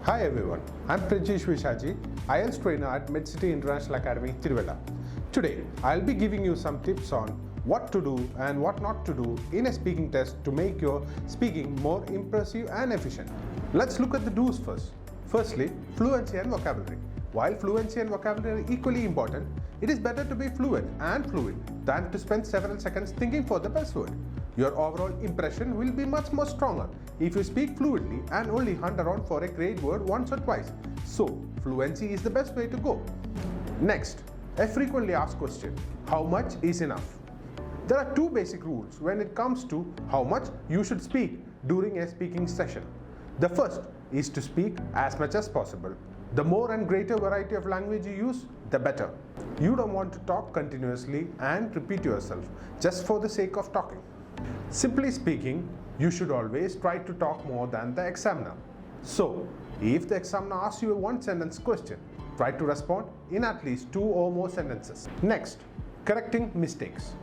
Hi everyone, I'm Kanjikuzhy, Ielts trainer at Medcity International Academy, Thiruvalla. Today, I'll be giving you some tips on what to do and what not to do in a speaking test to make your speaking more impressive and efficient. Let's look at the do's first. Firstly, fluency and vocabulary. While fluency and vocabulary are equally important, it is better to be fluent and fluid than to spend several seconds thinking for the best word. Your overall impression will be much more stronger if you speak fluently and only hunt around for a great word once or twice. So, fluency is the best way to go. Next, a frequently asked question: how much is enough? There are two basic rules when it comes to how much you should speak during a speaking session. The first is to speak as much as possible. The more and greater variety of language you use, the better. You don't want to talk continuously and repeat yourself just for the sake of talking. Simply speaking, you should always try to talk more than the examiner. So, if the examiner asks you a one-sentence question, try to respond in at least 2 or more sentences. Next, correcting mistakes.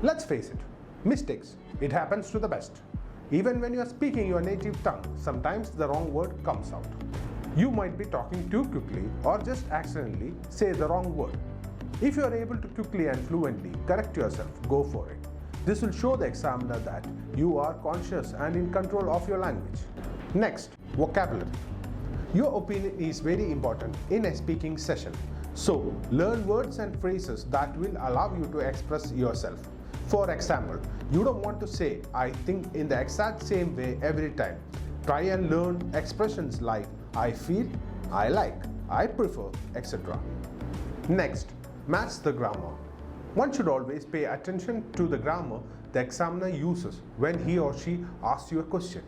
Let's face it, mistakes, it happens to the best. Even when you are speaking your native tongue, sometimes the wrong word comes out. You might be talking too quickly or just accidentally say the wrong word. If you are able to quickly and fluently correct yourself, go for it. This will show the examiner that you are conscious and in control of your language. Next, vocabulary. Your opinion is very important in a speaking session. So, learn words and phrases that will allow you to express yourself. For example, you don't want to say "I think" in the exact same way every time. Try and learn expressions like "I feel," "I like," "I prefer," etc. Next, match the grammar. One should always pay attention to the grammar the examiner uses when he or she asks you a question.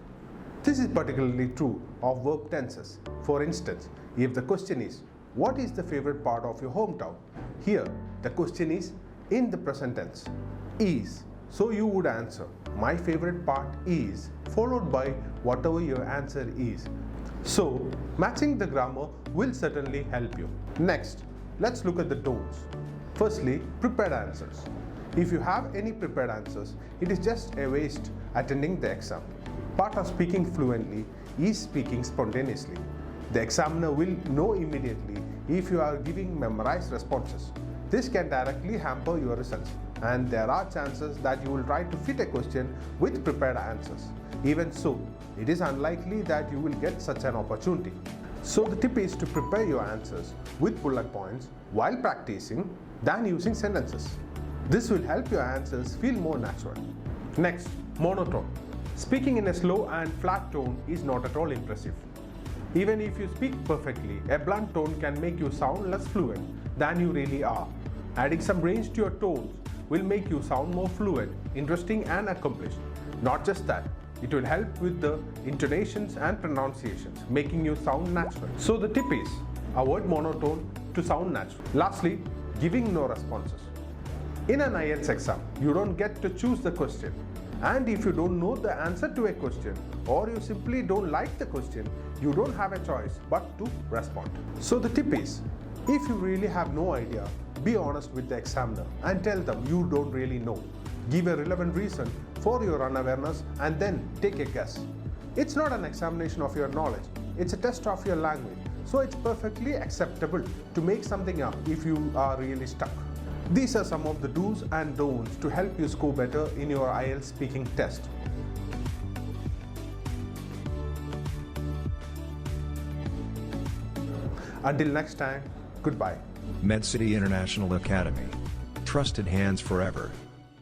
This is particularly true of verb tenses. For instance, if the question is, "What is the favorite part of your hometown?" Here, the question is in the present tense, is. So you would answer, "My favorite part is," followed by whatever your answer is. So, matching the grammar will certainly help you. Next, let's look at the don'ts. Firstly, prepared answers. If you have any prepared answers, it is just a waste attending the exam. Part of speaking fluently is speaking spontaneously. The examiner will know immediately if you are giving memorized responses. This can directly hamper your results, and there are chances that you will try to fit a question with prepared answers. Even so, it is unlikely that you will get such an opportunity. So the tip is to prepare your answers with bullet points while practicing than using sentences. This will help your answers feel more natural. Next, monotone. Speaking in a slow and flat tone is not at all impressive. Even if you speak perfectly, a blunt tone can make you sound less fluent than you really are. Adding some range to your tones will make you sound more fluent, interesting and accomplished. Not just that, it will help with the intonations and pronunciations, making you sound natural. So the tip is, avoid monotone to sound natural. Lastly, giving no responses. In an IELTS exam, you don't get to choose the question. And if you don't know the answer to a question, or you simply don't like the question, you don't have a choice but to respond. So the tip is, if you really have no idea, be honest with the examiner and tell them you don't really know. Give a relevant reason for your unawareness and then take a guess. It's not an examination of your knowledge, it's a test of your language. So it's perfectly acceptable to make something up if you are really stuck. These are some of the do's and don'ts to help you score better in your IELTS speaking test. Until next time, goodbye. Medcity International Academy. Trusted hands forever.